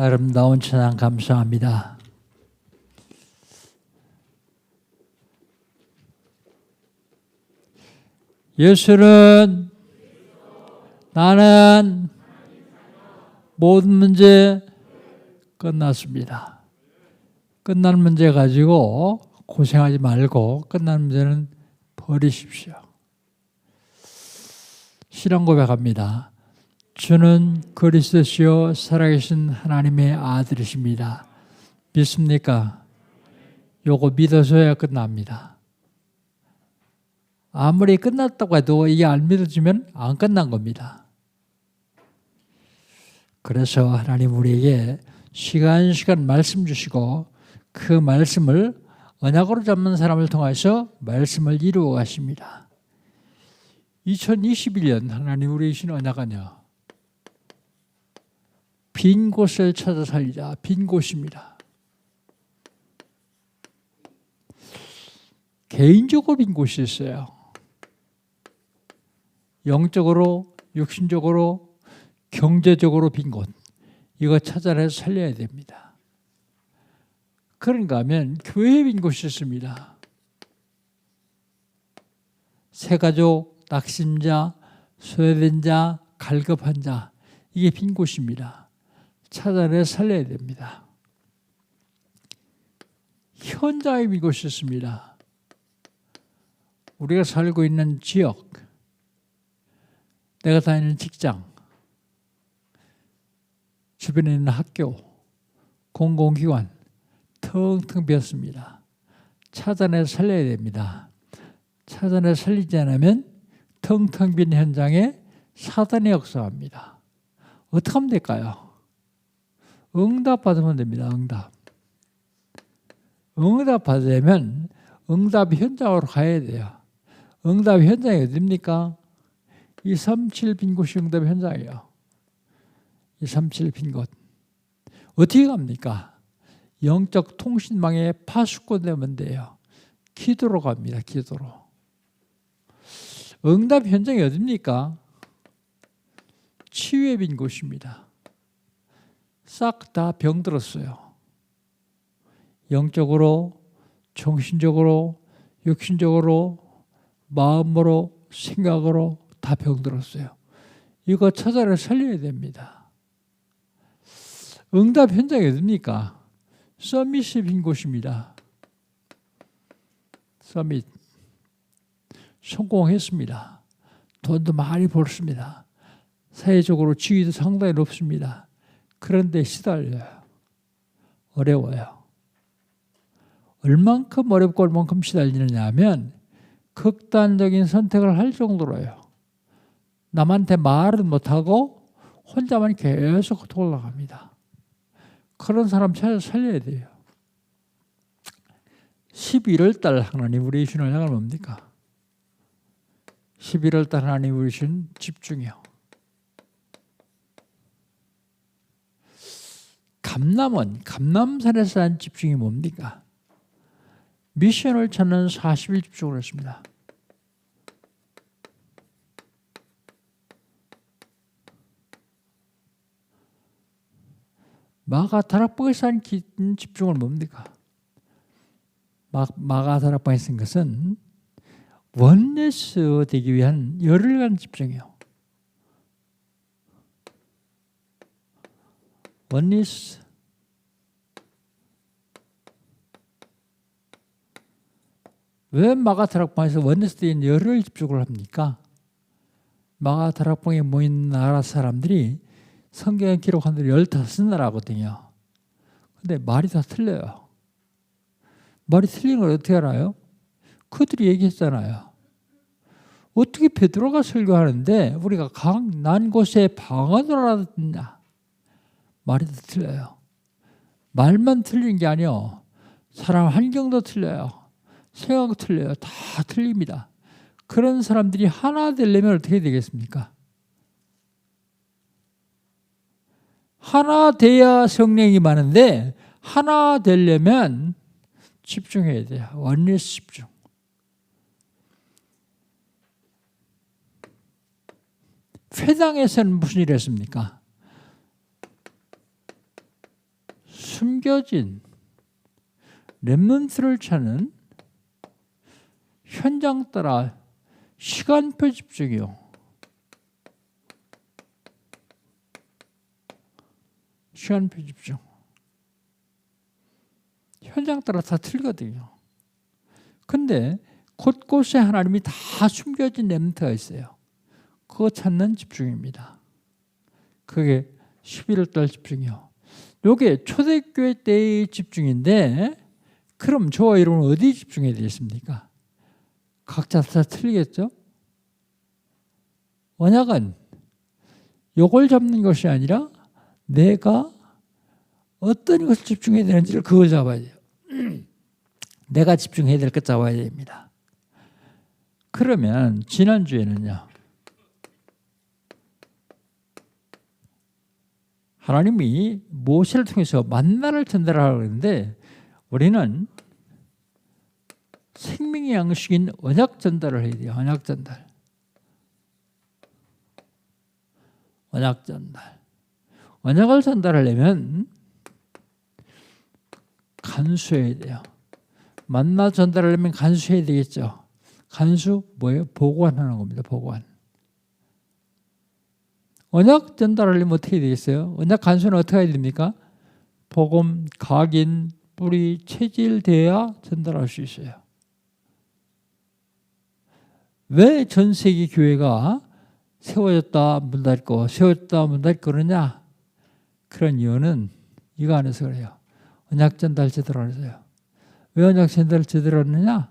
아름다운 찬양 감사합니다. 예수는 나는 모든 문제 끝났습니다. 끝난 문제 가지고 고생하지 말고 끝난 문제는 버리십시오. 신앙 고백합니다. 주는 그리스도시요 살아계신 하나님의 아들이십니다. 믿습니까? 요거 믿어줘야 끝납니다. 아무리 끝났다고 해도 이게 안 믿어지면 안 끝난 겁니다. 그래서 하나님 우리에게 시간 말씀 주시고 그 말씀을 언약으로 잡는 사람을 통해서 말씀을 이루어 가십니다. 2021년 하나님 우리에게 주신 언약은요. 빈 곳을 찾아 살리자. 빈 곳입니다. 개인적으로 빈 곳이 있어요. 영적으로, 육신적으로, 경제적으로 빈 곳. 이거 찾아내서 살려야 됩니다. 그런가 하면 교회에 빈 곳이 있습니다. 새가족, 낙심자, 소외된 자, 갈급한 자. 이게 빈 곳입니다. 찾아내 살려야 됩니다. 현장에 빈 곳이 있습니다. 우리가 살고 있는 지역, 내가 다니는 직장, 주변에 있는 학교, 공공기관 텅텅 비었습니다. 찾아내 살려야 됩니다. 찾아내 살리지 않으면 텅텅 빈 현장에 사단이 역사합니다. 어떻게 하면 될까요? 응답 받으면 됩니다. 응답 받으려면 응답 현장으로 가야 돼요. 응답 현장이 어디입니까? 237 빈 곳이 응답 현장이에요. 237 빈 곳. 어떻게 갑니까? 영적 통신망에 파수꾼 되면 돼요. 기도로 갑니다. 기도로. 응답 현장이 어디입니까? 치유의 빈 곳입니다. 싹 다 병들었어요. 영적으로, 정신적으로, 육신적으로, 마음으로, 생각으로 다 병들었어요. 이거 찾아내 살려야 됩니다. 응답 현장이 어디입니까? 서밋이 빈 곳입니다. 서밋. 성공했습니다. 돈도 많이 벌었습니다. 사회적으로 지위도 상당히 높습니다. 그런데 시달려요. 어려워요. 얼만큼 어렵고 얼만큼 시달리느냐 하면 극단적인 선택을 할 정도로요. 남한테 말은 못하고 혼자만 계속 올라갑니다. 그런 사람 찾아서 살려야 돼요. 11월 달 하나님 우리 주신 언약은 뭡니까? 11월 달 하나님 우리 주신 집중이요. 감남산에서 한 집중이 뭡니까? 미션을 찾는 40일 집중을 했습니다. 마가다락방에서 한 집중은 뭡니까? 마가다락방에서 쓴 것은 원네스 되기 위한 열흘간 집중이에요. 원리스. 왜 마가다락방에서 원리스에 열흘 집중을 합니까? 마가다락방에 모인 나라 사람들이 성경에 기록한 대로 15나라거든요. 근데 말이 다 틀려요. 말이 틀린 걸 어떻게 알아요? 그들이 얘기했잖아요. 어떻게 베드로가 설교하는데 우리가 난 곳에 방언을 하느냐? 말이 다 틀려요. 말만 틀린 게 아니요. 사람 환경도 틀려요. 생각도 틀려요. 다 틀립니다. 그런 사람들이 하나 되려면 어떻게 되겠습니까? 하나 돼야 성령이 많은데 하나 되려면 집중해야 돼요. 원리스 집중. 회당에서는 무슨 일을 했습니까? 숨겨진 렘넌트를 찾는 현장 따라 시간표 집중이요. 시간표 집중. 현장 따라 다 틀리거든요. 근데 곳곳에 하나님이 다 숨겨진 렘넌트가 있어요. 그거 찾는 집중입니다. 그게 11월 달 집중이요. 이게 초대교회 때의 집중인데 그럼 저와 여러분은 어디 집중해야 되겠습니까? 각자 다 틀리겠죠? 언약은 이걸 잡는 것이 아니라 내가 어떤 것을 집중해야 되는지를 그걸 잡아야 돼요. 내가 집중해야 될 것 잡아야 됩니다. 그러면 지난주에는요. 하나님이 모세를 통해서 만나를 전달하려고 했는데 우리는 생명의 양식인 언약 전달을 해야 돼요. 언약 전달. 언약 전달. 언약을 전달하려면 간수해야 돼요. 만나 전달하려면 간수해야 되겠죠. 간수 뭐예요? 보관하는 겁니다. 보관. 언약 전달하려면 어떻게 해야 되겠어요? 언약 간수는 어떻게 해야 됩니까? 복음, 각인, 뿌리, 체질돼야 전달할 수 있어요. 왜 전 세계 교회가 세워졌다 문 닫고 세워졌다 문 닫고 그러냐? 그런 이유는 이거 안에서 그래요. 언약 전달 제대로 안 해서요. 왜 언약 전달 제대로 하느냐?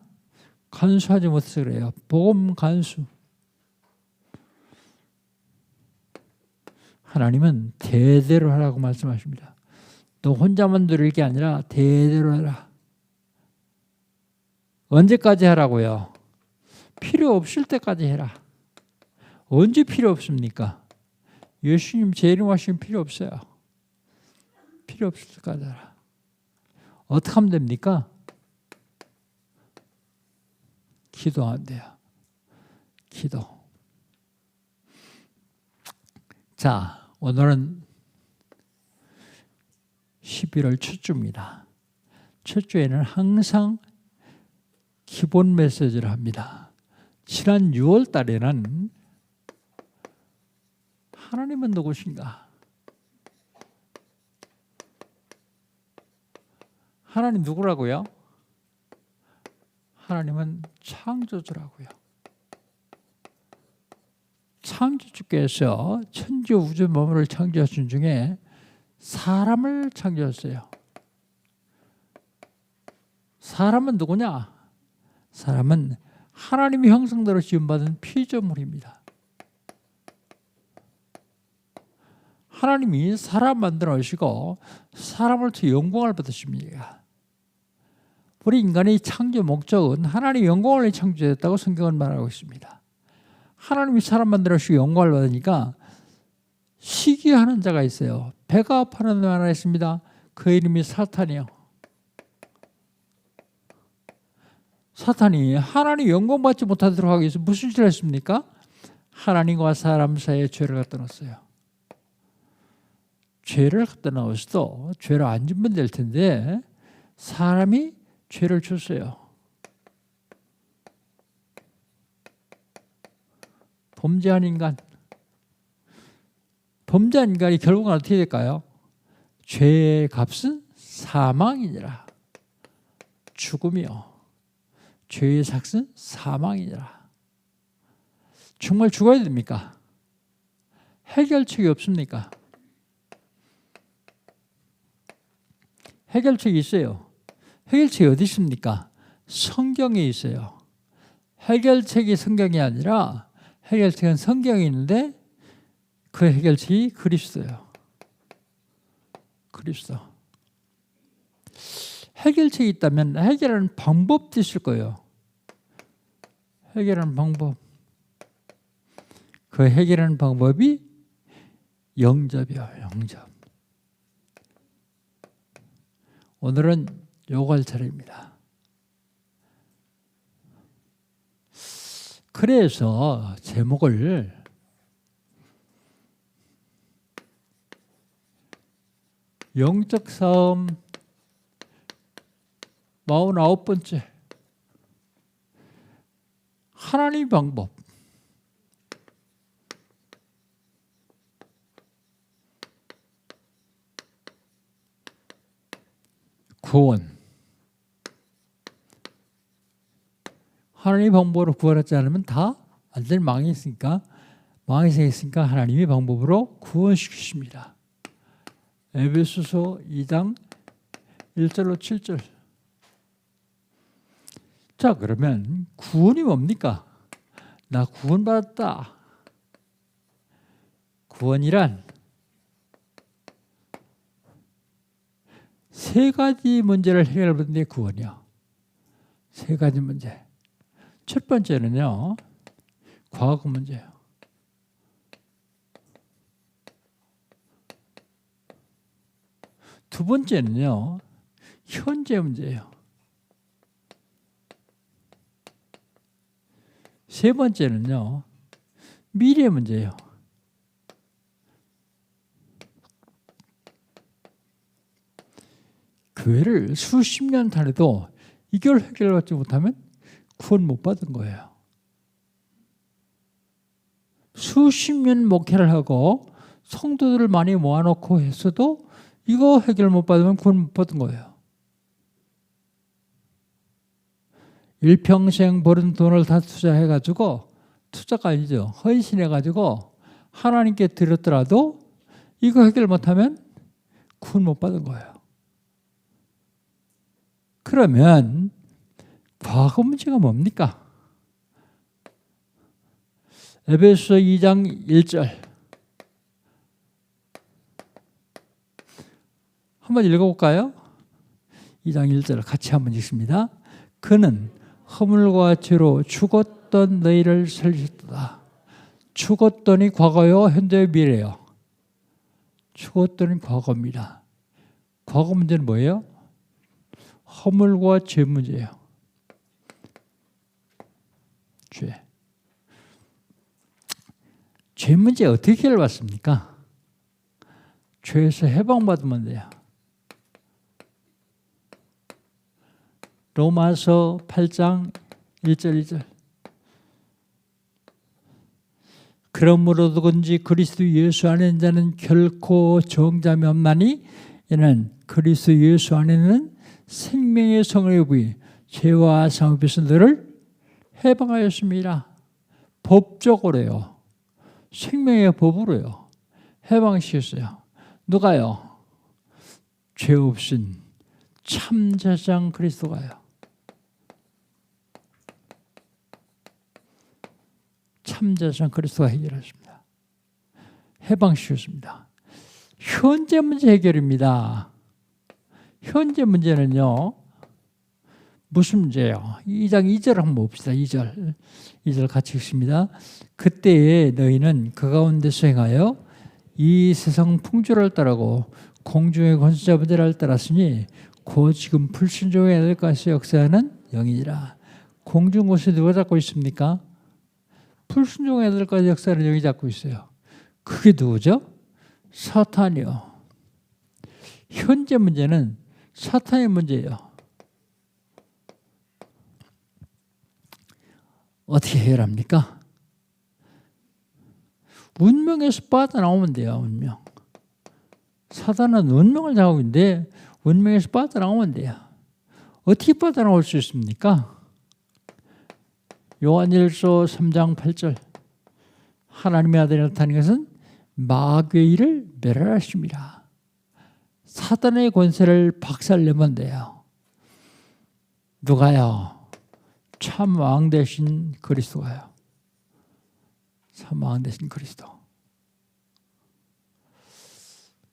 간수하지 못해서 그래요. 복음 간수. 하나님은 대대로 하라고 말씀하십니다. 너 혼자만 들을 게 아니라 대대로 하라. 언제까지 하라고요? 필요 없을 때까지 해라. 언제 필요 없습니까? 예수님 재림하시면 필요 없어요. 필요 없을 때까지 하라. 어떻게 하면 됩니까? 기도하면 돼요. 기도. 자, 오늘은 11월 첫 주입니다. 첫 주에는 항상 기본 메시지를 합니다. 지난 6월 달에는 하나님은 누구신가? 하나님 누구라고요? 하나님은 창조주라고요. 창조주께서 천지 우주 만물을 창조하신 중에 사람을 창조했어요. 사람은 누구냐? 사람은 하나님의 형상대로 지음받은 피조물입니다. 하나님이 사람 만들어 오시고 사람을 통해 영광을 받으십니다. 우리 인간의 창조 목적은 하나님의 영광을 위해 창조했다고 성경은 말하고 있습니다. 하나님이 사람 만들어 오시고 영광을 받으니까 시기하는 자가 있어요. 배가 아파하는 자 하나 있습니다. 그 이름이 사탄이요. 사탄이 하나님 영광 받지 못하도록 하기 위해서 무슨 짓을 했습니까? 하나님과 사람 사이에 죄를 갖다 놨어요. 죄를 갖다 넣었어도 죄를 안 주면 될 텐데 사람이 죄를 줬어요. 범죄한 인간. 범죄한 인간이 결국은 어떻게 될까요? 죄의 값은 사망이니라. 죽음이요. 죄의 삭은 사망이니라. 정말 죽어야 됩니까? 해결책이 없습니까? 해결책이 있어요. 해결책이 어디 있습니까? 성경에 있어요. 해결책이 성경이 아니라 해결책은 성경에 있는데 그 해결책이 그리스도예요. 그리스도. 해결책이 있다면 해결하는 방법도 있을 거예요. 해결하는 방법. 그 해결하는 방법이 영접이에요. 영접. 오늘은 요걸 차례입니다. 그래서 제목을 영적 싸움 49번째. 하나님 방법. 구원. 하나님 방법으로 구원하지 않으면 다 완전히 망했으니까 하나님의 방법으로 구원시키십니다. 에베소서 2장 1절로 7절. 자, 그러면 구원이 뭡니까? 나 구원받았다. 구원이란 세 가지 문제를 해결하는 게 구원이요. 세 가지 문제. 첫 번째는요, 과거 문제예요. 두 번째는요, 현재 문제예요. 세 번째는요, 미래 문제예요. 교회를 수십 년 다녀도 이걸 해결받지 못하면 구원 못 받은 거예요. 수십 년 목회를 하고 성도들을 많이 모아놓고 했어도 이거 해결 못 받으면 구원 못 받은 거예요. 일평생 버는 돈을 다 투자해가지고, 투자가 아니죠. 헌신해가지고 하나님께 드렸더라도 이거 해결 못하면 구원 못 받은 거예요. 그러면 과거 문제가 뭡니까? 에베소서 2장 1절 한번 읽어볼까요? 2장 1절 같이 한번 읽습니다. 그는 허물과 죄로 죽었던 너희를 살리셨다. 죽었더니 과거요, 현재, 미래요. 죽었더니 과거입니다. 과거 문제는 뭐예요? 허물과 죄 문제예요. 죄. 죄 문제 어떻게 해결받습니까? 죄에서 해방받으면 돼요. 로마서 8장 1절 2절. 그러므로든지 그리스도 예수 안에 있는 자는 결코 정잠이 없나니 이는 그리스도 예수 안에는 생명의 성령의 부이 죄와 상업에서 너를 해방하였습니다. 법적으로요. 생명의 법으로요. 해방시켰어요. 누가요? 죄 없인 참제장 그리스도가요. 참제장 그리스도가 해결하십니다. 해방시켰습니다. 현재 문제 해결입니다. 현재 문제는요, 무슨 문제예요? 2장 2절 한번 봅시다. 2절 같이 읽습니다. 그때에 너희는 그 가운데서 행하여 이 세상 풍조를 따르고 공중의 권세자들을 따랐으니 곧 지금 불순종의 애들까지 역사하는 영이니라. 공중 권세 누가 잡고 있습니까? 불순종의 애들까지 역사하는 영이 잡고 있어요. 그게 누구죠? 사탄이요. 현재 문제는 사탄의 문제예요. 어떻게 해결합니까? 운명에서 빠져나오면 돼요. 운명. 사단은 운명을 잡고 있는데 운명에서 빠져나오면 돼요. 어떻게 빠져나올 수 있습니까? 요한일서 3장 8절. 하나님의 아들이 나타난 것은 마귀의 일을 멸하십니다. 사단의 권세를 박살내면 돼요. 누가요? 참 왕 되신 그리스도가요. 참 왕 되신 그리스도.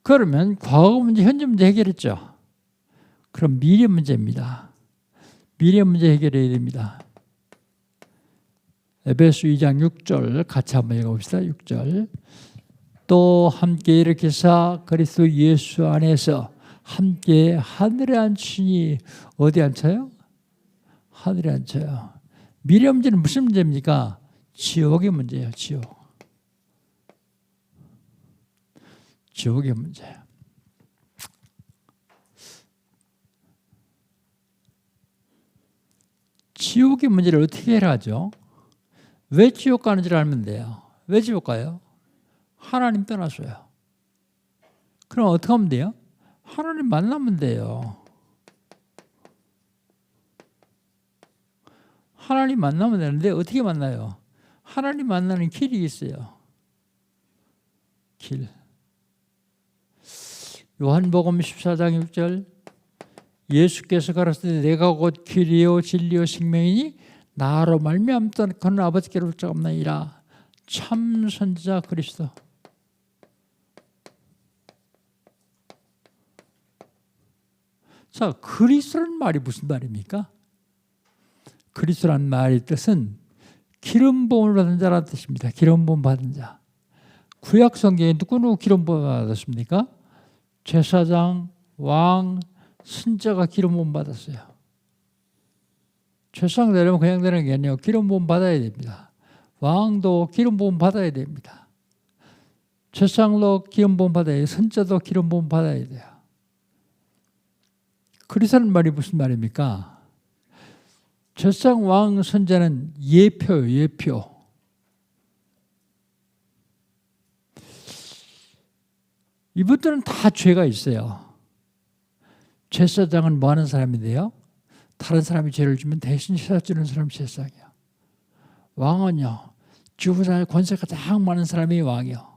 그러면 과거 문제, 현재 문제 해결했죠. 그럼 미래 문제입니다. 미래 문제 해결해야 됩니다. 에베소 2장 6절 같이 한번 읽어봅시다. 6절. 또 함께 일으키사 그리스도 예수 안에서 함께 하늘에 앉히니 어디 앉혀요? 하늘에 앉혀요. 미래 문제는 무슨 문제입니까? 지옥의 문제예요. 지옥의 문제예요. 지옥의 문제를 어떻게 해결하죠? 왜 지옥 가는지를 알면 돼요. 왜 지옥 가요? 하나님 떠나서요. 그럼 어떻게 하면 돼요? 하나님 만나면 돼요. 하나님 만나면 되는데 어떻게 만나요? 하나님 만나는 길이 있어요. 길. 요한복음 14장 6절 예수께서 가라사대 내가 곧 길이요 진리요 생명이니 나로 말미암던 그는 아버지께로 올 자가 없나이라. 참 선지자 그리스도. 자, 그리스도라는 말이 무슨 말입니까? 그리스도라는 말의 뜻은 기름 부음을 받은 자라는 뜻입니다. 기름 부음 받은 자. 구약 성경에 누구 기름 부음 받았습니까? 제사장, 왕, 선지자가 기름 부음 받았어요. 제사장 되려면 그냥 되는 게 아니에요. 기름 부음 받아야 됩니다. 왕도 기름 부음 받아야 됩니다. 제사장도 기름 부음 받아야 돼요. 선지자도 기름 부음 받아야 돼요. 그리스도라는 말이 무슨 말입니까? 제사장, 왕, 선지자는 예표예요. 예표. 이분들은 다 죄가 있어요. 제사장은 뭐 하는 사람인데요? 다른 사람이 죄를 주면 대신 씻어주는 사람이 제사장이에요. 왕은요, 지구상에 권세가 가장 많은 사람이 왕이요.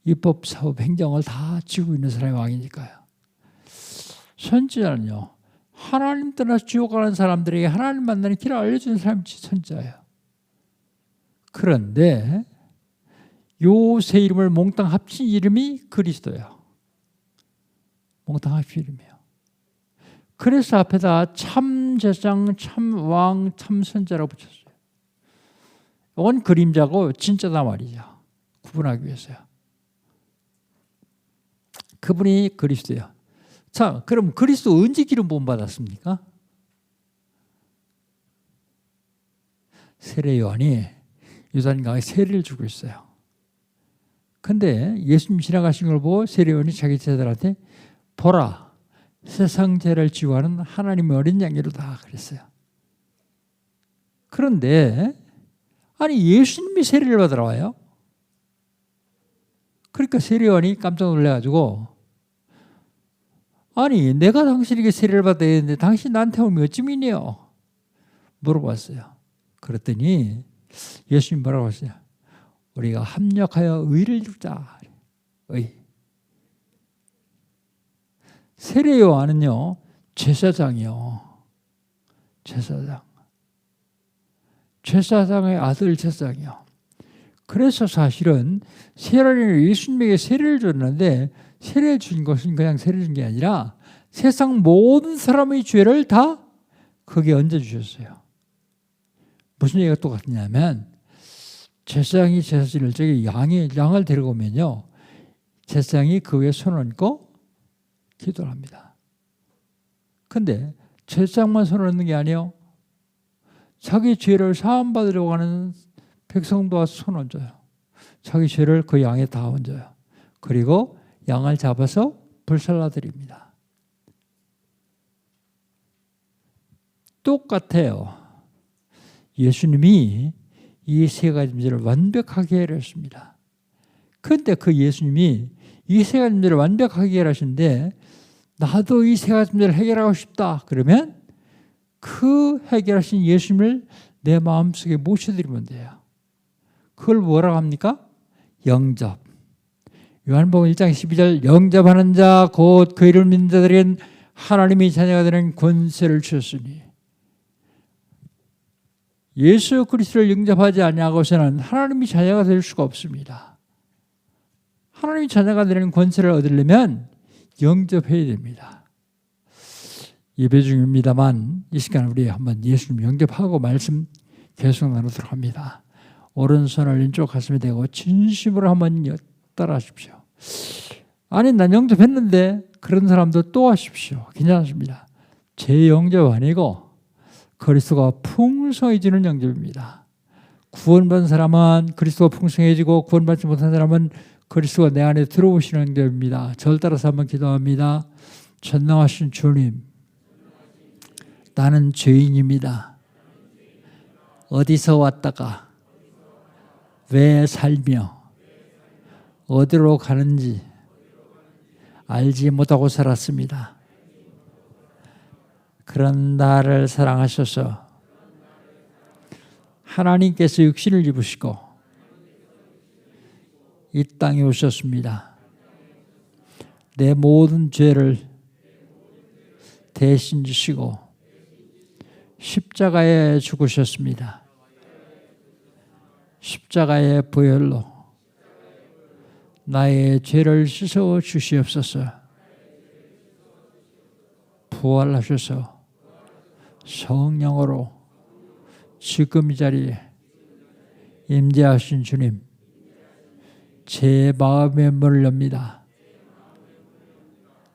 입법, 사법, 행정을 다 지고 있는 사람이 왕이니까요. 선지자는요, 하나님 떠나서 지옥 가는 사람들에게 하나님 만나는 길을 알려주는 사람이 선지자예요. 그런데 요 세 이름을 몽땅 합친 이름이 그리스도예요. 몽땅 합친 이름이에요. 그래서 앞에다 참 제사장, 참 왕, 참 선지자라고 붙였어요. 이건 그림자고 진짜다 말이죠. 구분하기 위해서요. 그분이 그리스도예요. 자, 그럼 그리스도 언제 기름 부음 받았습니까? 세례 요한이 요단강에 세례를 주고 있어요. 근데 예수님 지나가신 걸 보고 세례 요한이 자기 제자들한테 보라, 세상 죄를 지고 하는 하나님의 어린 양이로다 그랬어요. 그런데 아니 예수님이 세례를 받으러 와요. 그러니까 세례 요한이 깜짝 놀라가지고 아니 내가 당신에게 세례를 받아야 되는데 당신 나한테 오면 어찌미니요? 물어봤어요. 그랬더니 예수님 뭐라고 했어요? 우리가 합력하여 의를 이루자. 의. 세례 요한은요 제사장이요. 제사장. 제사장의 아들 제사장이요. 그래서 사실은 세례를 예수님에게 세례를 줬는데 세례 준 것은 그냥 세례 준 게 아니라 세상 모든 사람의 죄를 다 거기에 얹어주셨어요. 무슨 얘기가 똑같냐면 제사장이 제사 지낼 적에 양을 데리고 오면요. 제사장이 그 위에 손을 얹고 기도를 합니다. 근데 제사장만 손을 얹는 게 아니에요. 자기 죄를 사함받으려고 하는 백성도 와서 손 얹어요. 자기 죄를 그 양에 다 얹어요. 그리고 양을 잡아서 불살라드립니다. 똑같아요. 예수님이 이 세 가지 문제를 완벽하게 해결했습니다. 그런데 그 예수님이 이 세 가지 문제를 완벽하게 해결하시는데 나도 이 세 가지 문제를 해결하고 싶다. 그러면 그 해결하신 예수님을 내 마음속에 모셔드리면 돼요. 그걸 뭐라고 합니까? 영접. 요한복음 1장 12절 영접하는 자 곧 그 이름을 믿는 자들에겐 하나님의 자녀가 되는 권세를 주셨으니 예수 그리스도를 영접하지 아니하고서는 하나님의 자녀가 될 수가 없습니다. 하나님의 자녀가 되는 권세를 얻으려면 영접해야 됩니다. 예배 중입니다만 이 시간 우리 한번 예수님 영접하고 말씀 계속 나누도록 합니다. 오른손을 왼쪽 가슴에 대고 진심으로 한번 따라하십시오. 아니 난 영접했는데 그런 사람도 또 하십시오. 괜찮습니다. 제 영접 아니고 그리스도가 풍성해지는 영접입니다. 구원받은 사람은 그리스도가 풍성해지고 구원받지 못한 사람은 그리스도가 내 안에 들어오시는 영접입니다. 저를 따라서 한번 기도합니다. 전능하신 주님, 나는 죄인입니다. 어디서 왔다가 왜 살며 어디로 가는지 알지 못하고 살았습니다. 그런 나를 사랑하셔서 하나님께서 육신을 입으시고 이 땅에 오셨습니다. 내 모든 죄를 대신 지시고 십자가에 죽으셨습니다. 십자가의 보혈로 나의 죄를 씻어 주시옵소서. 부활하셔서 성령으로 지금 이 자리에 임재하신 주님, 제 마음의 문을 엽니다.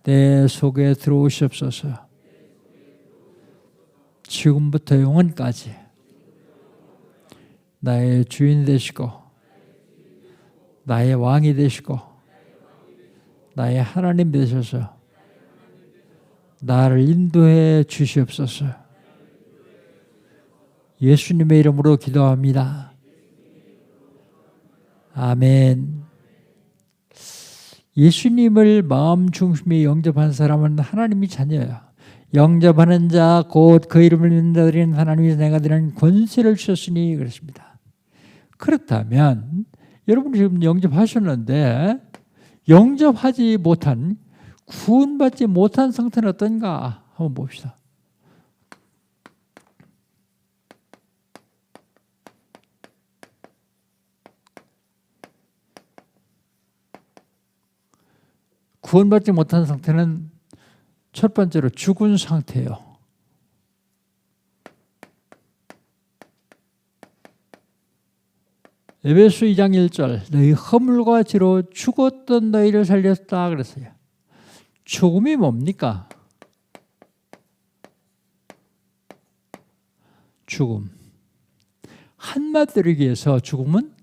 내 속에 들어오시옵소서. 지금부터 영원까지 나의 주인 되시고 나의 왕이 되시고 나의 하나님 되셔서 나를 인도해 주시옵소서. 예수님의 이름으로 기도합니다. 아멘. 예수님을 마음 중심에 영접한 사람은 하나님이 자녀예요. 영접하는 자 곧 그 이름을 믿는 자들은 하나님의 자녀가 되는 권세를 주셨으니 그렇습니다. 그렇다면 여러분이 지금 영접하셨는데 영접하지 못한, 구원받지 못한 상태는 어떤가 한번 봅시다. 구원받지 못한 상태는 첫 번째로 죽은 상태예요. 에베소 2장 1절 너희 허물과 죄로 죽었던 너희를 살렸다 그랬어요. 죽음이 뭡니까? 죽음. 한마디로 얘기해서 죽음은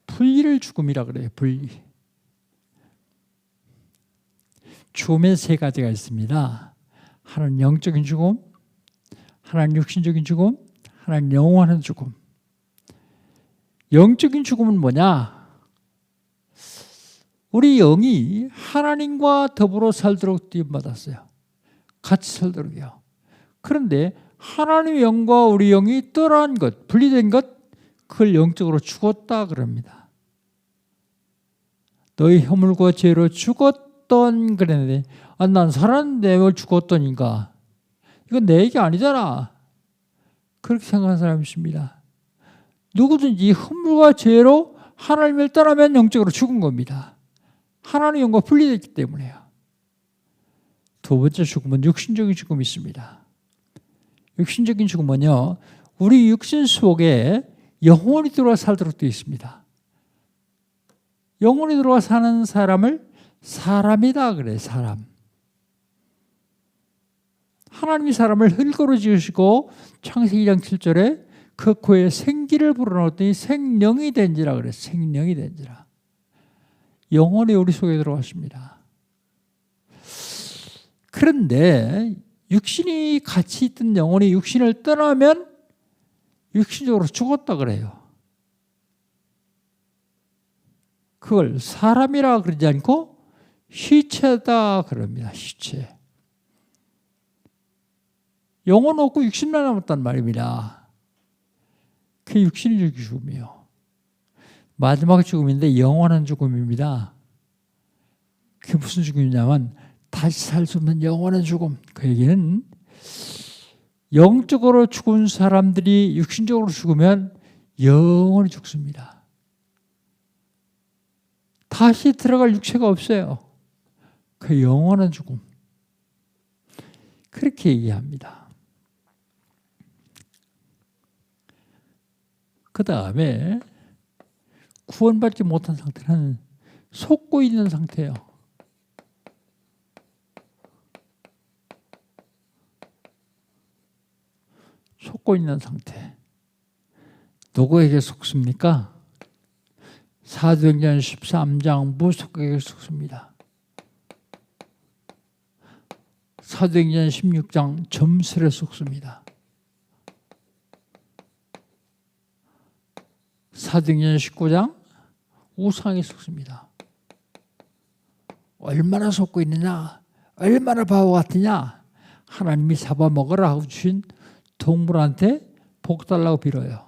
분리를 죽음이라 그래요. 분리. 죽음에 세 가지가 있습니다. 하나는 영적인 죽음, 하나는 육신적인 죽음, 하나는 영원한 죽음. 영적인 죽음은 뭐냐? 우리 영이 하나님과 더불어 살도록 띄움받았어요. 같이 살도록요. 그런데 하나님의 영과 우리 영이 떠난 것, 분리된 것, 그걸 영적으로 죽었다 그럽니다. 너희 허물과 죄로 죽었던 그랬는데 난 살았는데 왜 죽었더니까? 이건 내 얘기 아니잖아. 그렇게 생각하는 사람이 있습니다. 누구든지 허물과 죄로 하나님을 떠나면 영적으로 죽은 겁니다. 하나님의 영과 분리됐기 때문에요. 두 번째 죽음은 육신적인 죽음이 있습니다. 육신적인 죽음은요, 우리 육신 속에 영혼이 들어와 살도록 되어 있습니다. 영혼이 들어와 사는 사람을 사람이다 그래, 사람. 하나님이 사람을 흙으로 지으시고 창세기 2장 7절에 그 코에 생기를 불어넣었더니 생명이 된지라 그래. 생명이 된지라. 영혼이 우리 속에 들어왔습니다. 그런데 육신이 같이 있던 영혼이 육신을 떠나면 육신적으로 죽었다 그래요. 그걸 사람이라 그러지 않고 시체다 그럽니다. 시체. 영혼 없고 육신만 남았단 말입니다. 그게 육신의 죽음이에요. 마지막 죽음인데 영원한 죽음입니다. 그게 무슨 죽음이냐면 다시 살 수 없는 영원한 죽음. 그 얘기는 영적으로 죽은 사람들이 육신적으로 죽으면 영원히 죽습니다. 다시 들어갈 육체가 없어요. 그 영원한 죽음. 그렇게 얘기합니다. 그 다음에 구원받지 못한 상태는 속고 있는 상태예요. 속고 있는 상태. 누구에게 속습니까? 사도행전 13장 무속에게 속습니다. 사도행전 16장 점술에 속습니다. 사도행전 19장 우상에 속습니다. 얼마나 속고 있느냐, 얼마나 바보 같으냐. 하나님이 잡아먹으라 하고 주신 동물한테 복 달라고 빌어요.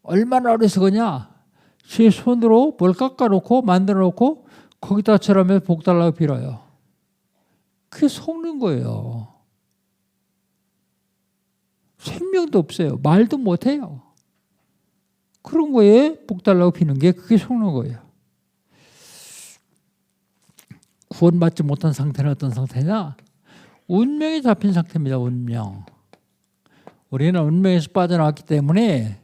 얼마나 어리석으냐. 제 손으로 뭘 깎아놓고 만들어놓고 거기다 절하면서 복 달라고 빌어요. 그게 속는 거예요. 생명도 없어요. 말도 못해요. 그런 거에 복 달라고 비는 게 그게 속는 거예요. 구원받지 못한 상태는 어떤 상태냐? 운명에 잡힌 상태입니다. 운명. 우리는 운명에서 빠져나왔기 때문에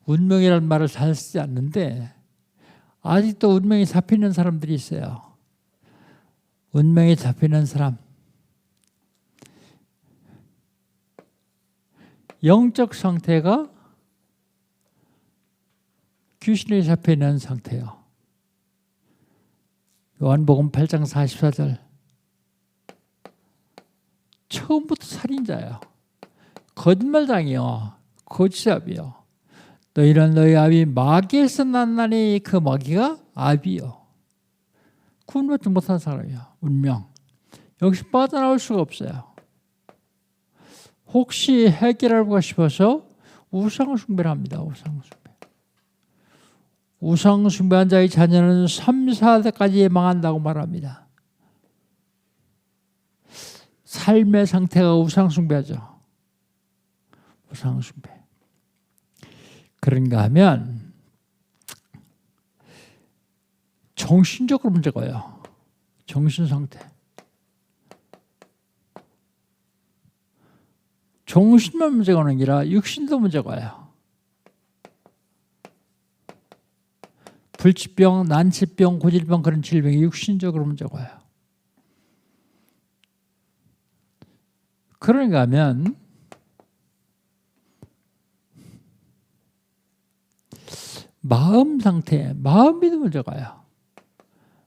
운명이라는 말을 잘 쓰지 않는데 아직도 운명에 잡히는 사람들이 있어요. 운명에 잡히는 사람. 영적 상태가 귀신에 잡혀있는 상태예요. 요한복음 8장 44절. 처음부터 살인자예요. 거짓말장이요. 거짓압이요. 너희는 너희 아비 마귀에서 났나니 그 마귀가 아비요. 구원받지 못한 사람이야. 운명. 여기서 빠져나올 수가 없어요. 혹시 해결하고 싶어서 우상숭배를 합니다. 우상숭배. 우상숭배한 자의 자녀는 3, 4대까지 망한다고 말합니다. 삶의 상태가 우상숭배죠. 우상숭배. 그런가 하면 정신적으로 문제가 와요. 정신상태. 정신만 문제가 오는 게 아니라 육신도 문제가 와요. 불치병, 난치병, 고질병 그런 질병이 육신적으로 문제가 와요. 그런가 하면 마음 상태, 마음에도 문제가 와요.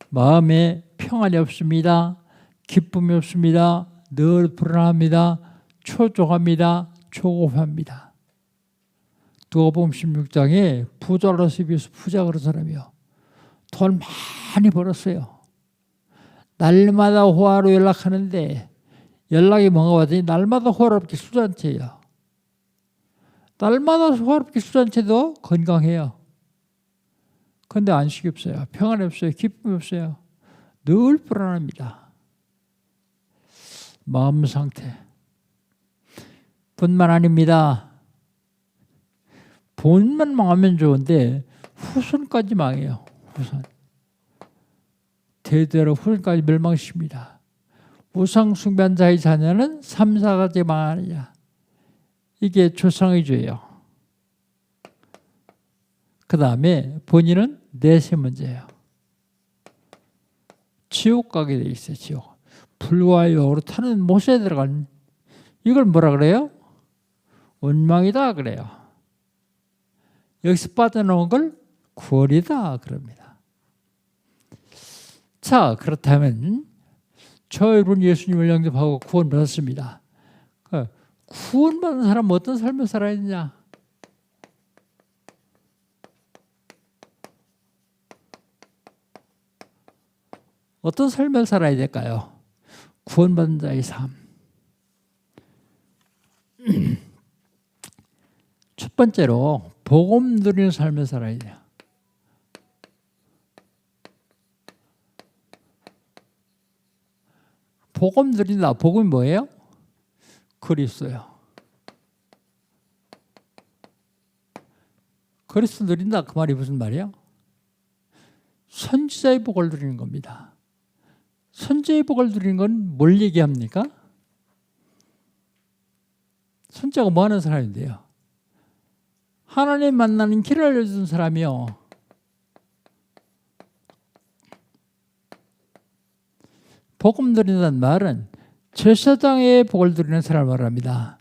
마음에 평안이 없습니다. 기쁨이 없습니다. 늘 불안합니다. 초조합니다. 조급합니다. 누가복음 16장에 부자로서 비해서 부자 그런 사람이요. 돈 많이 벌었어요. 날마다 호화로 연락하는데 연락이 뭔가 왔더니 날마다 호화롭게 술잔치예요. 날마다 호화롭게 술잔치도 건강해요. 그런데 안식이 없어요. 평안이 없어요. 기쁨이 없어요. 늘 불안합니다. 마음 상태 뿐만 아닙니다. 본만 망하면 좋은데 후손까지 망해요. 후손. 대대로 후손까지 멸망시킵니다. 우상 숭배한 자의 자녀는 3, 4가지 망하느냐. 이게 조상의 죄예요. 그 다음에 본인은 내세 문제예요. 지옥 가게 돼 있어요. 지옥. 불과 유혹으로 타는 못에 들어간 이걸 뭐라 그래요? 운명이다 그래요. 여기서 빠져나온 걸 구원이다 그럽니다. 자, 그렇다면 저 여러분 예수님을 영접하고 구원받았습니다. 구원받은 사람은 어떤 삶을 살아야 되냐? 어떤 삶을 살아야 될까요? 구원받은 자의 삶. 첫 번째로 복음 누리는 삶을 살아야 돼요. 복음 누린다. 복음이 뭐예요? 그리스도요. 그리스도 누린다. 그 말이 무슨 말이에요? 선지자의 복을 누리는 겁니다. 선지자의 복을 누리는 건 뭘 얘기합니까? 선지자가 뭐 하는 사람인데요? 하나님 만나는 길을 알려주는 사람이요. 복음 누린다는 말은 제사장의 복을 누리는 사람을 말합니다.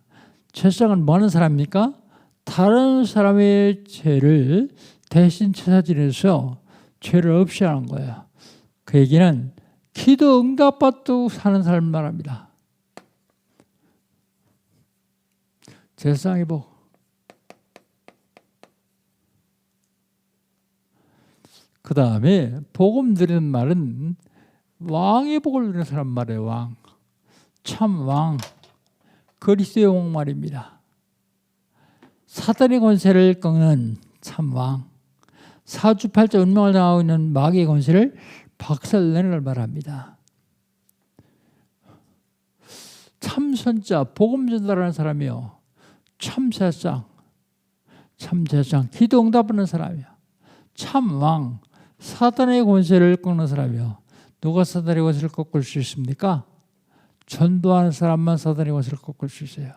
제사장은 뭐 하는 사람입니까? 다른 사람의 죄를 대신 제사 지내서 죄를 없이 하는 거예요. 그 얘기는 기도 응답받고 사는 사람을 말합니다. 제사장의 복. 그 다음에 복음 드리는 말은 왕의 복을 누리는 사람 말이에요. 왕. 참 왕. 그리스도의 왕 말입니다. 사단의 권세를 꺾는 참 왕. 사주팔자 운명을 당하고 있는 마귀의 권세를 박살내는 걸 말합니다. 참 선자, 복음 전달하는 사람이요. 참 세상, 기도 응답하는 사람이요. 참 왕, 사단의 권세를 꺾는 사람이요. 누가 사단의 권세를 꺾을 수 있습니까? 전도하는 사람만 사단의 권세를 꺾을 수 있어요.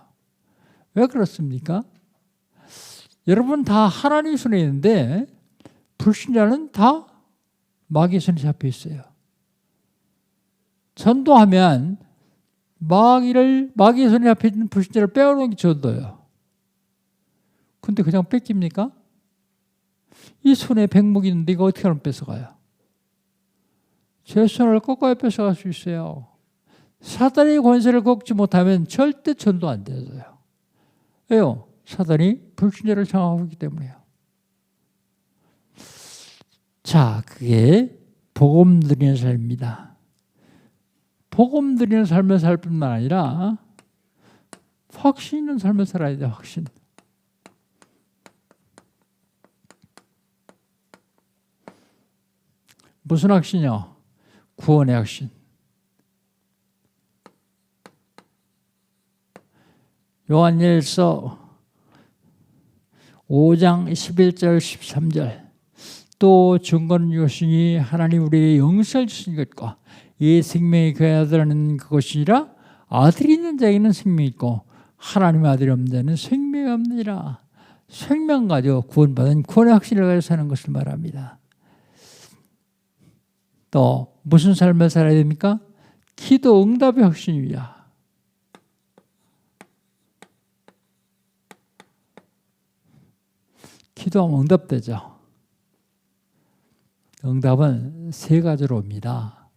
왜 그렇습니까? 여러분 다 하나님 손에 있는데 불신자는 다 마귀의 손에 잡혀 있어요. 전도하면 마귀의 손에 잡혀 있는 불신자를 빼어놓은 게 전도예요. 근데 그냥 뺏깁니까? 이 손에 백목이 있는데 이거 어떻게 하면 뺏어가요? 제 손을 꺾어야 뺏어갈 수 있어요. 사단의 권세를 꺾지 못하면 절대 전도 안 되어요. 왜요? 사단이 불신자를 장악하고 있기 때문에요. 자, 그게 복음 드리는 삶입니다. 복음 드리는 삶을 살 뿐만 아니라 확신 있는 삶을 살아야 돼요. 확신. 무슨 확신이요? 구원의 확신. 요한일서 5장 11절 13절 또 증거는 이것이니 하나님 우리에게 영생을 주신 것과 이 생명이 그 아들은 그것이니라. 아들이 있는 자에게는 생명이 있고 하나님의 아들이 없는 자는 생명이 없느니라. 생명 가지고 구원받은 구원의 확신을 가지고 사는 것을 말합니다. 또 무슨 삶을 살아야 됩니까? 기도 응답의 확신이야. 기도하면 응답되죠. 응답은 세 가지로 옵니다.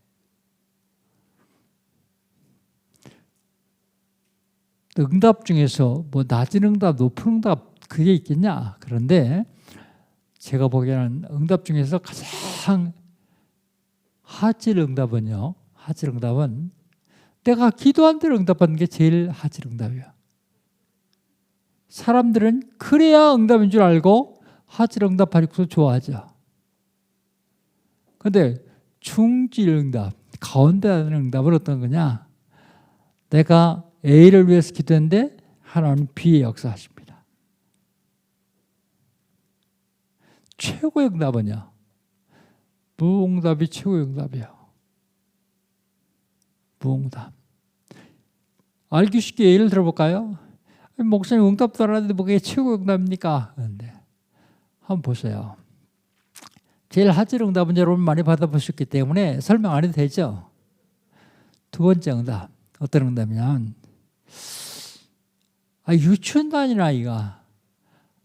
응답 중에서 뭐 낮은 응답, 높은 응답 그게 있겠냐? 그런데 제가 보기에는 응답 중에서 가장 하질 응답은요. 하질 응답은 내가 기도한 대로 응답하는 게 제일 하질 응답이에요. 사람들은 그래야 응답인 줄 알고 하질 응답하고서 좋아하죠. 그런데 중질 응답, 가운데 하는 응답은 어떤 거냐? 내가 A를 위해서 기도했는데 하나님은 B의 역사하십니다. 최고의 응답은요. 무응답이 최고의 응답이에요. 무응답. 알기 쉽게 예를 들어볼까요? 목사님 응답도 안 하는데 뭐게 최고의 응답입니까? 그런데 한번 보세요. 제일 하질 응답은 여러분 많이 받아보셨기 때문에 설명 안 해도 되죠? 두 번째 응답. 어떤 응답이냐면 유치원 다니는 아이가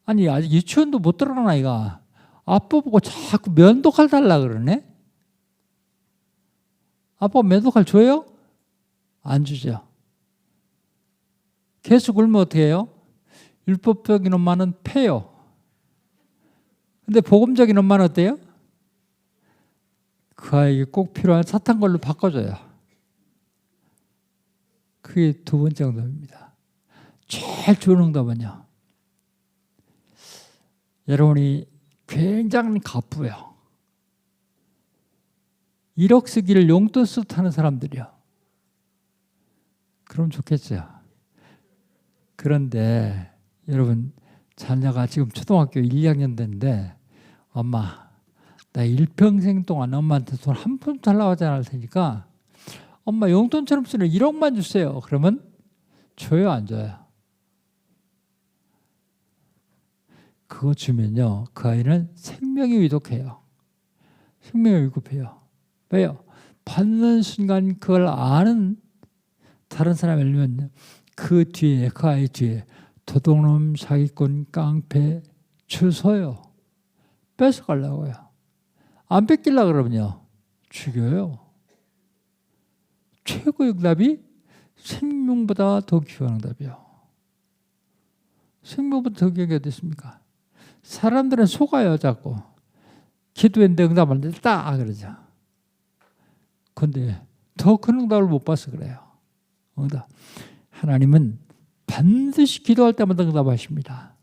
아직 유치원도 못 들어간 아이가 아빠 보고 자꾸 면도칼 달라 그러네? 아빠 면도칼 줘요? 안 주죠. 계속 울면 어떻게 해요? 율법적인 엄마는 패요. 근데 복음적인 엄마는 어때요? 그 아이에게 꼭 필요한 사탕 걸로 바꿔줘요. 그게 두 번째 응답입니다. 제일 좋은 응답은요. 여러분이 굉장히 가쁘요. 1억 쓰기를 용돈 쓰듯 하는 사람들이요. 그럼 좋겠어요. 그런데 여러분 자녀가 지금 초등학교 1, 2학년 됐는데 엄마 나 일평생 동안 엄마한테 돈 한 푼도 달라고 하지 않을 테니까 엄마 용돈처럼 쓰는 1억만 주세요. 그러면 줘요 안 줘요? 그거 주면요. 그 아이는 생명이 위독해요. 생명이 위급해요. 왜요? 받는 순간 그걸 아는 다른 사람이 알면 그 뒤에 그 아이 뒤에 도둑놈, 사기꾼, 깡패 주서요. 뺏어가려고요. 안 뺏기려고 그러면요. 죽여요. 최고의 응답이 생명보다 더 귀한 응답이요. 생명보다 더 귀한 게 어디 있습니까? 사람들은 속아요 자꾸. 기도했는데 응답 안 됐다 그러죠. 근데 더 큰 응답을 못 봐서 그래요. 응답. 하나님은 반드시 기도할 때마다 응답하십니다.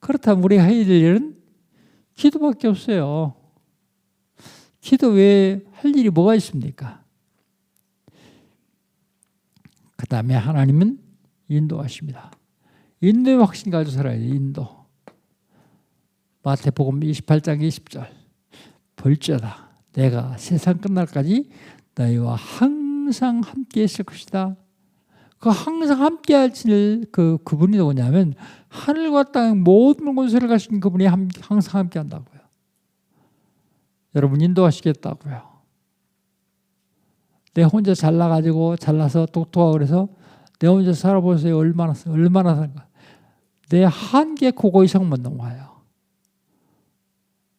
그렇다면 우리가 해야 될 일은 기도밖에 없어요. 기도 외에 할 일이 뭐가 있습니까? 그 다음에 하나님은 인도하십니다. 인도의 확신 가지고 살아야 돼요. 인도. 마태복음 28장 20절. 볼지어다 내가 세상 끝날까지 너희와 항상 함께 있을 것이다. 그 항상 함께 하실 그분이 누구냐면 하늘과 땅 모든 권세를 가진 그분이 항상 함께 한다고요. 여러분 인도하시겠다고요. 내 혼자 잘나가지고 잘나서 똑똑하고 그래서 내 혼자 살아보세요. 얼마나 사는가. 내 한계 그거 이상 못 넘어가요.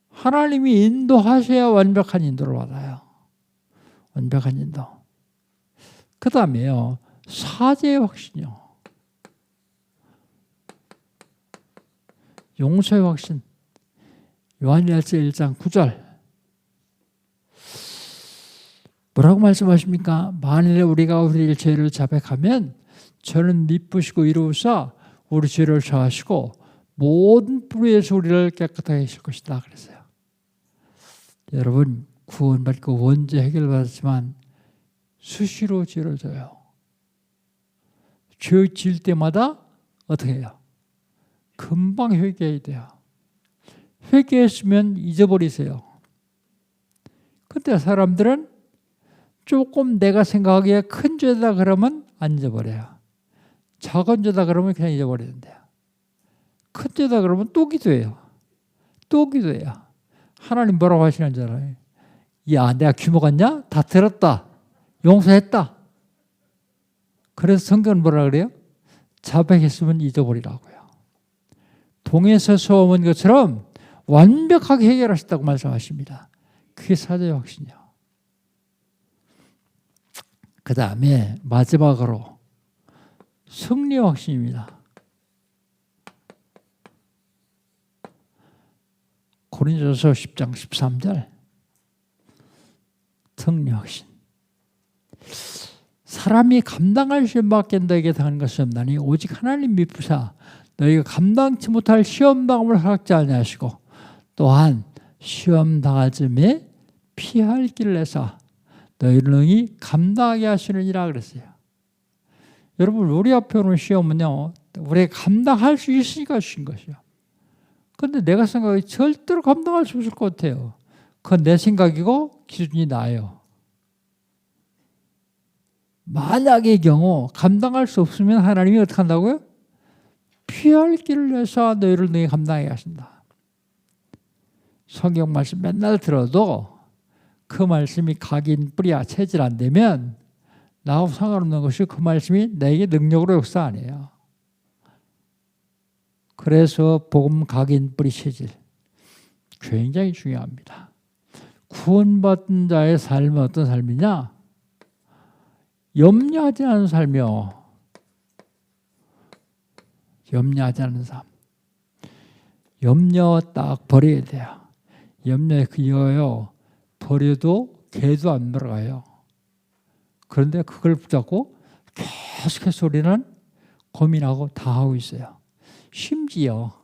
하나님이 인도하셔야 완벽한 인도를 받아요. 완벽한 인도. 그 다음에요. 사죄의 확신이요. 용서의 확신. 요한일서 1장 9절. 뭐라고 말씀하십니까? 만일에 우리가 우리 죄를 자백하면 저는 미쁘시고 이로우사 우리 죄를 사하시고 모든 불의에서 우리를 깨끗하게 하실 것이다 그랬어요. 여러분 구원받고 원죄 해결받았지만 수시로 죄를 져요. 죄 질 때마다 어떻게 해요? 금방 회개해야 돼요. 회개했으면 잊어버리세요. 근데 사람들은 조금 내가 생각하기에 큰 죄다 그러면 안 잊어버려요. 작은 죄다 그러면 그냥 잊어버리는데요. 큰 죄다 그러면 또 기도해요. 또 기도해요. 하나님 뭐라고 하시는 줄 알아요? 야, 내가 귀 먹었냐? 다 들었다. 용서했다. 그래서 성경은 뭐라 그래요? 자백했으면 잊어버리라고요. 동에서 소문 것처럼 완벽하게 해결하셨다고 말씀하십니다. 그게 사죄의 확신이요. 그 다음에 마지막으로 승리의 확신입니다. 고린도서 10장 13절 승리의 확신. 사람이 감당할 시험밖에 너에게 당한 것이 없나니 오직 하나님 미쁘사 너희가 감당치 못할 시험당함을 허락지 아니하시고 또한 시험당할 즈음에 피할 길을 내사 너희를 능히 감당하게 하시느니라 그랬어요. 여러분 우리 앞에 오는 시험은요 우리가 감당할 수 있으니까 주신 것이요. 그런데 내가 생각해 절대로 감당할 수 없을 것 같아요. 그건 내 생각이고 기준이 나예요. 만약의 경우 감당할 수 없으면 하나님이 어떻게 한다고요? 피할 길을 내서 너희를 능히 감당하게 하신다. 성경 말씀 맨날 들어도 그 말씀이 각인 뿌리야 체질 안 되면 나하고 상관없는 것이 그 말씀이 내게 능력으로 역사 안 해요. 그래서 복음 각인 뿌리 체질 굉장히 중요합니다. 구원받은 자의 삶은 어떤 삶이냐? 염려하지 않은 삶이요. 염려하지 않은 삶. 염려 딱 버려야 돼요. 염려에 그거요. 버려도 개도 안 들어가요. 그런데 그걸 붙잡고 계속해서 우리는 고민하고 다 하고 있어요. 심지어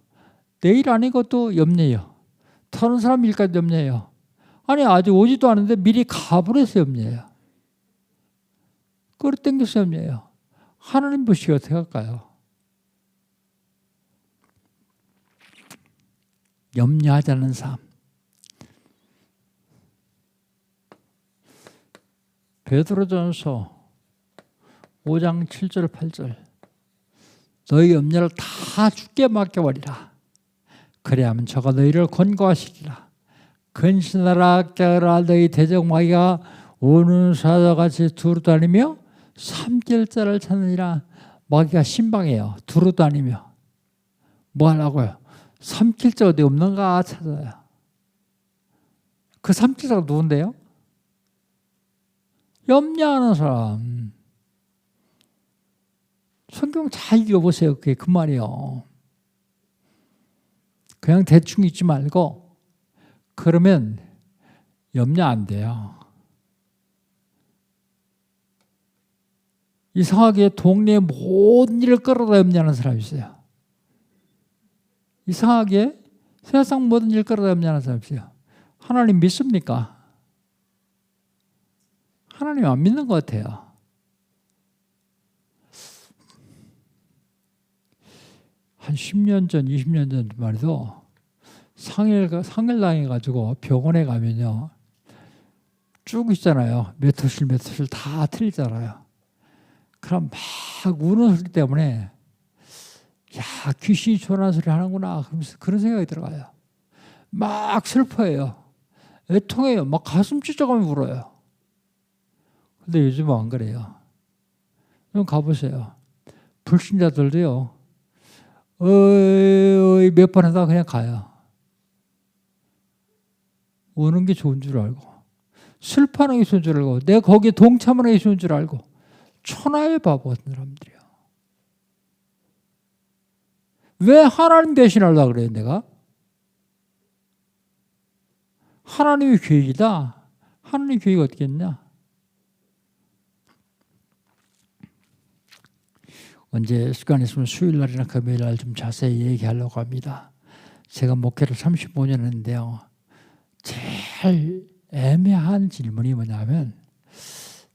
내일 아닌 것도 염려해요. 다른 사람 일까지 염려해요. 아니 아직 오지도 않은데 미리 가버려서 염려해요. 끌어당겨서 염려해요. 하나님 보시기 어떻게 할까요? 염려하지 않는 삶. 베드로전서 5장 7절 8절 너희 염려를 다 주께 맡겨버리라. 그래야면 저가 너희를 권고하시리라. 근신하라 깨어라 너희 대적마귀가 오는 사자같이 두루다니며 삼킬 자를 찾느니라. 마귀가 신방해요. 두루다니며 뭐 하려고요? 삼킬 자 어디 없는가 찾아요. 그 삼킬 자가 누군데요? 염려하는 사람. 성경 잘 읽어보세요. 그게 그 말이에요. 그냥 대충 읽지 말고 그러면 염려 안 돼요. 이상하게 동네의 모든 일을 끌어다 염려하는 사람이 있어요. 이상하게 세상 모든 일을 끌어다 염려하는 사람이 있어요. 하나님 믿습니까? 하나님 안 믿는 것 같아요. 한 10년 전, 20년 전 말이죠. 상헬당해가지고 병원에 가면요. 쭉 있잖아요. 몇 호실 다 틀리잖아요. 그럼 막 우는 소리 때문에 야, 귀신이 전화한 소리 하는구나 그러면서 그런 생각이 들어가요. 막 슬퍼해요. 애통해요. 막 가슴 찢어가며 울어요. 근데 요즘은 안 그래요. 좀 가보세요. 불신자들도요. 몇 번 하다가 그냥 가요. 우는 게 좋은 줄 알고 슬퍼하는 게 좋은 줄 알고 내가 거기에 동참하는 게 좋은 줄 알고 천하의 바보 같은 사람들이요. 왜 하나님 배신하려고 그래요 내가? 하나님의 계획이다. 하나님의 계획이 어떻게 했냐? 언제 시간 있으면 수요일날이나 금요일날 좀 자세히 얘기하려고 합니다. 제가 목회를 35년 했는데요. 제일 애매한 질문이 뭐냐면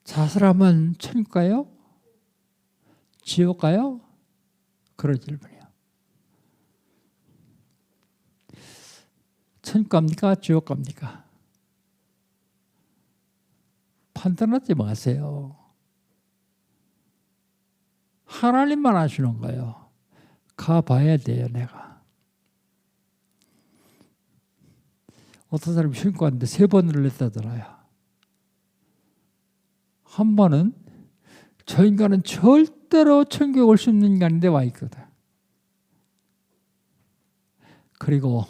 저 사람은 천국 가요? 지옥 가요? 그런 질문이에요. 천국 갑니까? 지옥 갑니까? 판단하지 마세요. 하나님만 아시는 거예요. 가봐야 돼요, 내가. 어떤 사람이 신고 왔는데 3번을 눌렀다더라요. 한 번은 저 인간은 절대로 천국에 올 수 없는 인간인데 와 있거든. 그리고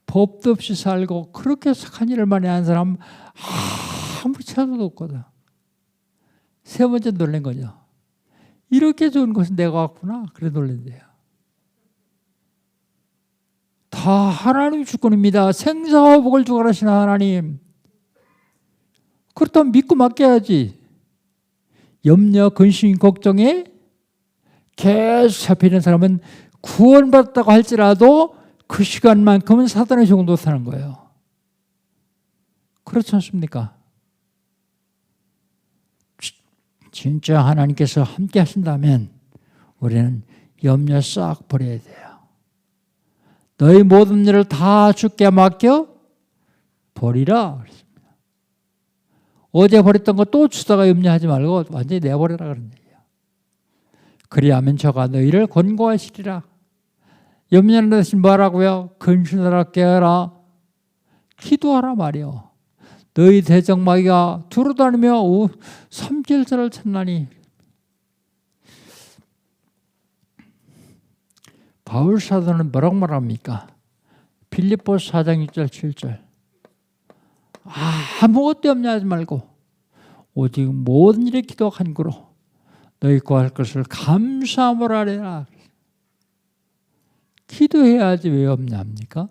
법도 없이 살고 그렇게 착한 일을 많이 한 사람 아무리 찾아도 없거든. 3번째 놀란 거죠. 이렇게 좋은 것은 내가 왔구나. 그래 놀란대요. 다 하나님 주권입니다. 생사와 복을 주관하시는 하나님. 그렇다면 믿고 맡겨야지. 염려, 근심, 걱정에 계속 잡히는 사람은 구원받았다고 할지라도 그 시간만큼은 사단의 종도 사는 거예요. 그렇지 않습니까? 진짜 하나님께서 함께 하신다면 우리는 염려 싹 버려야 돼요. 너희 모든 일을 다 주께 맡겨 버리라. 어제 버렸던 거 또 주다가 염려하지 말고 완전히 내버려라 그런 얘기예요. 그리하면 저가 너희를 권고하시리라. 염려하는 대신 뭐라고요? 근신하라 깨어라. 기도하라 말이요. 너희 대적마귀가 두루다니며 삼킬자를 찾나니. 바울 사도는 뭐라고 말합니까? 빌립보서 4장 6절 7절. 아무것도 염려하지 말고 오직 모든 일에 기도와 간구로 너희 구할 것을 감사함으로 하리라. 기도해야지 왜 염려합니까?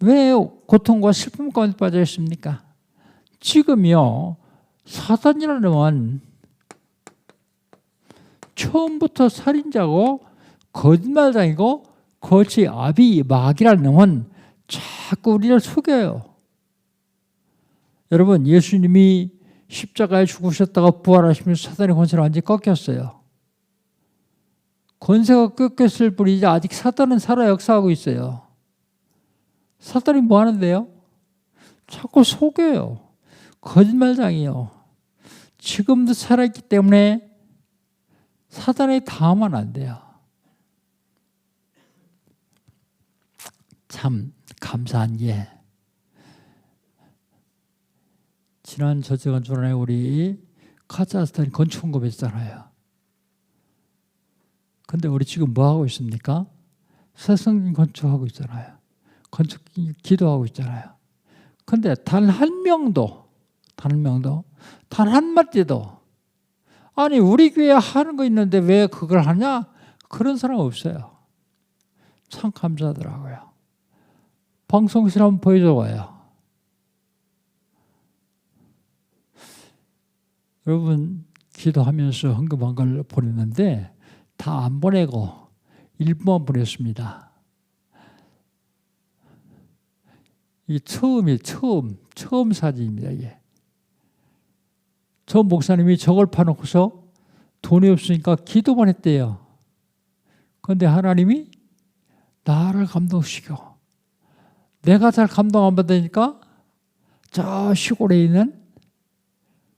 왜 고통과 슬픔 가운데 빠져 있습니까? 지금요, 사단이라는 놈은 처음부터 살인자고 거짓말장이고 거치 아비 마귀라는 놈은 자꾸 우리를 속여요. 여러분, 예수님이 십자가에 죽으셨다가 부활하시면서 사단의 권세를 완전히 꺾였어요. 권세가 꺾였을 뿐이지 아직 사단은 살아 역사하고 있어요. 사단이 뭐 하는데요? 자꾸 속여요. 거짓말장이에요. 지금도 살아있기 때문에 사단에 당하면 안 돼요. 참 감사한 게 지난 저저번 주에 우리 카자흐스탄 건축공급 했잖아요. 근데 우리 지금 뭐 하고 있습니까? 새 성전 건축하고 있잖아요. 건축 기도하고 있잖아요. 근데 단 한 명도 단 한마디도 아니 우리 교회 하는 거 있는데 왜 그걸 하냐? 그런 사람 없어요. 참 감사하더라고요. 방송실 한번 보여줘봐요. 여러분 기도하면서 헌금한 걸 보냈는데 다 안 보내고 일부만 보냈습니다. 이게 처음 사진입니다. 이게. 저 목사님이 저걸 파놓고서 돈이 없으니까 기도만 했대요. 그런데 하나님이 나를 감동시켜. 내가 잘 감동 안 받으니까 저 시골에 있는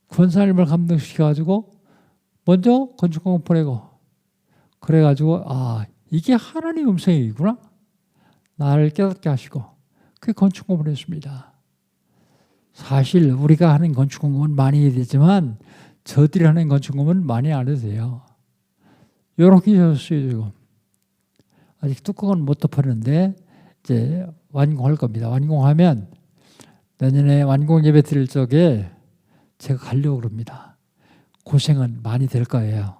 권사님을 감동시켜가지고 먼저 건축공원 보내고 그래가지고 이게 하나님 음성이구나. 나를 깨닫게 하시고 그게 건축공원을 했습니다. 사실 우리가 하는 건축공원은 많이 해야 되지만 저들이 하는 건축공원은 많이 안 해도 돼요. 이렇게 하셨어요. 지금. 아직 뚜껑은 못 덮었는데 이제 완공할 겁니다. 완공하면 내년에 완공 예배 드릴 적에 제가 가려고 그럽니다. 고생은 많이 될 거예요.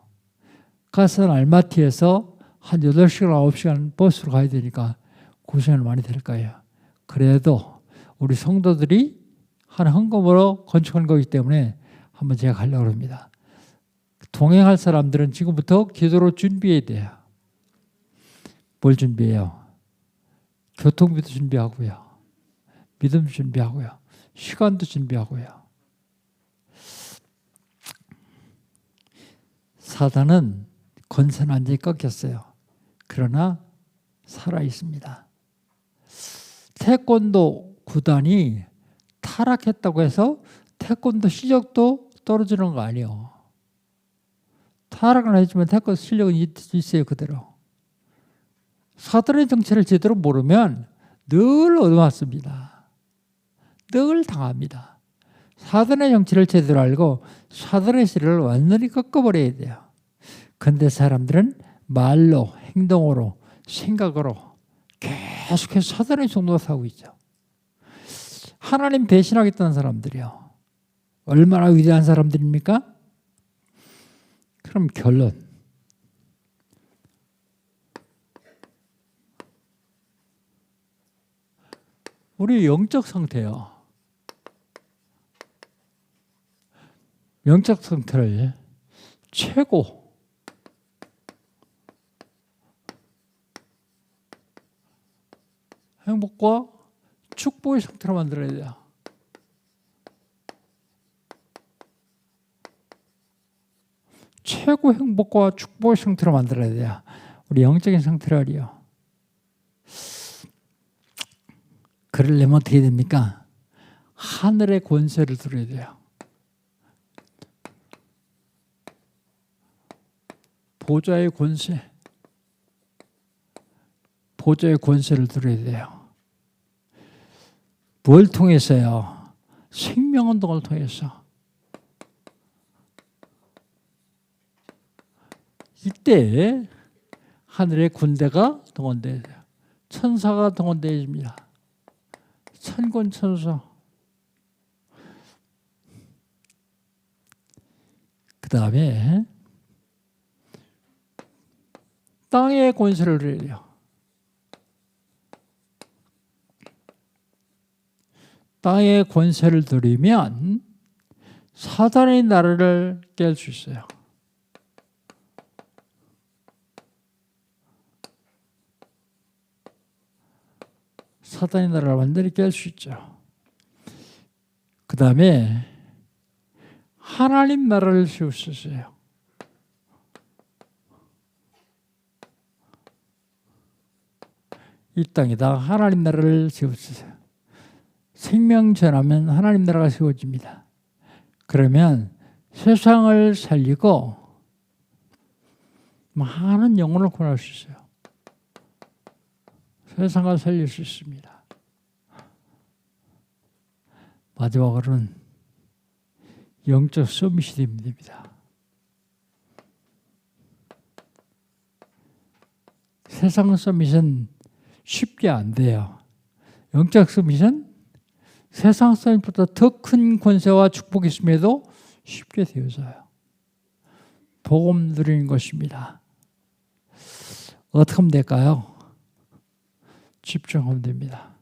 가서 알마티에서 한 8시간, 9시간 버스로 가야 되니까 고생은 많이 될 거예요. 그래도 우리 성도들이 한 헌금으로 건축한 거기 때문에 한번 제가 가려고 합니다. 동행할 사람들은 지금부터 기도로 준비해야 돼요. 뭘 준비해요? 교통비도 준비하고요. 믿음 준비하고요. 시간도 준비하고요. 사단은 권세는 완전히 꺾였어요. 그러나 살아있습니다. 태권도 구단이 타락했다고 해서 태권도 실력도 떨어지는 거 아니에요. 타락은 하지만 태권도 실력은 있어요. 그대로. 사단의 정체를 제대로 모르면 늘 얻어맞습니다. 늘 당합니다. 사단의 정체를 제대로 알고 사단의 씨를 완전히 꺾어버려야 돼요. 근데 사람들은 말로, 행동으로, 생각으로 계속해서 사단의 종로가 사고 있죠. 하나님 배신하겠다는 사람들이요. 얼마나 위대한 사람들입니까? 그럼 결론. 우리 영적 상태요. 영적 상태를 최고 행복과 축복의 상태로 만들어야 돼요. 최고 행복과 축복의 상태로 만들어야 돼요. 우리 영적인 상태를요. 그러려면 어떻게 됩니까? 하늘의 권세를 들어야 돼요. 보좌의 권세. 보좌의 권세를 들어야 돼요. 뭘 통해서요? 생명운동을 통해서. 이때 하늘의 군대가 동원돼야 돼요. 천사가 동원되어집니다. 천군 천사. 그 다음에 땅의 권세를 드려야 돼요. 땅의 권세를 드리면 사단의 나라를 깰 수 있어요. 사단의 나라를 완전히 깰 수 있죠. 그 다음에 하나님 나라를 세울 수 있어요. 이 땅에다 하나님 나라를 세울 수 있어요. 생명 전하면 하나님 나라가 세워집니다. 그러면 세상을 살리고 많은 영혼을 구원할 수 있어요. 세상을 살릴 수 있습니다. 마지막으로는 영적 서밋이 됩니다. 세상 서밋은 쉽게 안 돼요. 영적 서밋은 세상 서밋보다 더 큰 권세와 축복이 있음에도 쉽게 되어져요. 복음 누리는 것입니다. 어떻게 하면 될까요? 집중하면 됩니다.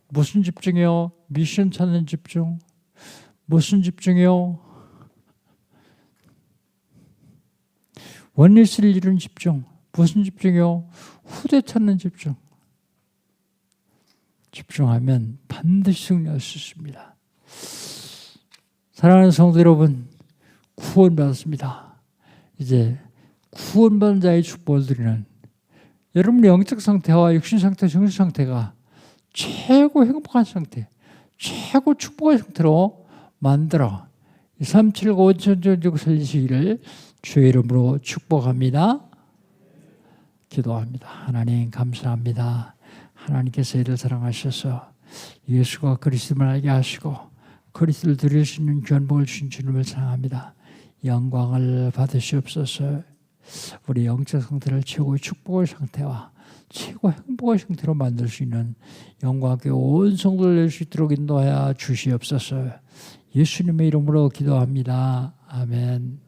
무슨 집중이요? 미션 찾는 집중. 무슨 집중이요? 원리스를 이루는 집중. 무슨 집중이요? 후대 찾는 집중. 집중하면 반드시 승리할 수 있습니다. 사랑하는 성도 여러분, 구원받았습니다. 이제 구원받은 자의 축복을 드리는 여러분의 영적 상태와 육신 상태, 정신 상태가 최고 행복한 상태, 최고 축복의 상태로 만들어 379 살리시기를 주의 이름으로 축복합니다. 기도합니다. 하나님 감사합니다. 하나님께서 이를 사랑하셔서 예수가 그리스도를 알게 하시고 그리스도를 드릴 수 있는 귀한 복을 주신 주님을 사랑합니다. 영광을 받으시옵소서. 우리 영적 상태를 최고의 축복의 상태와 최고 행복의 상태로 만들 수 있는 영광께 온 성도를 낼 수 있도록 인도하여 주시옵소서. 예수님의 이름으로 기도합니다. 아멘.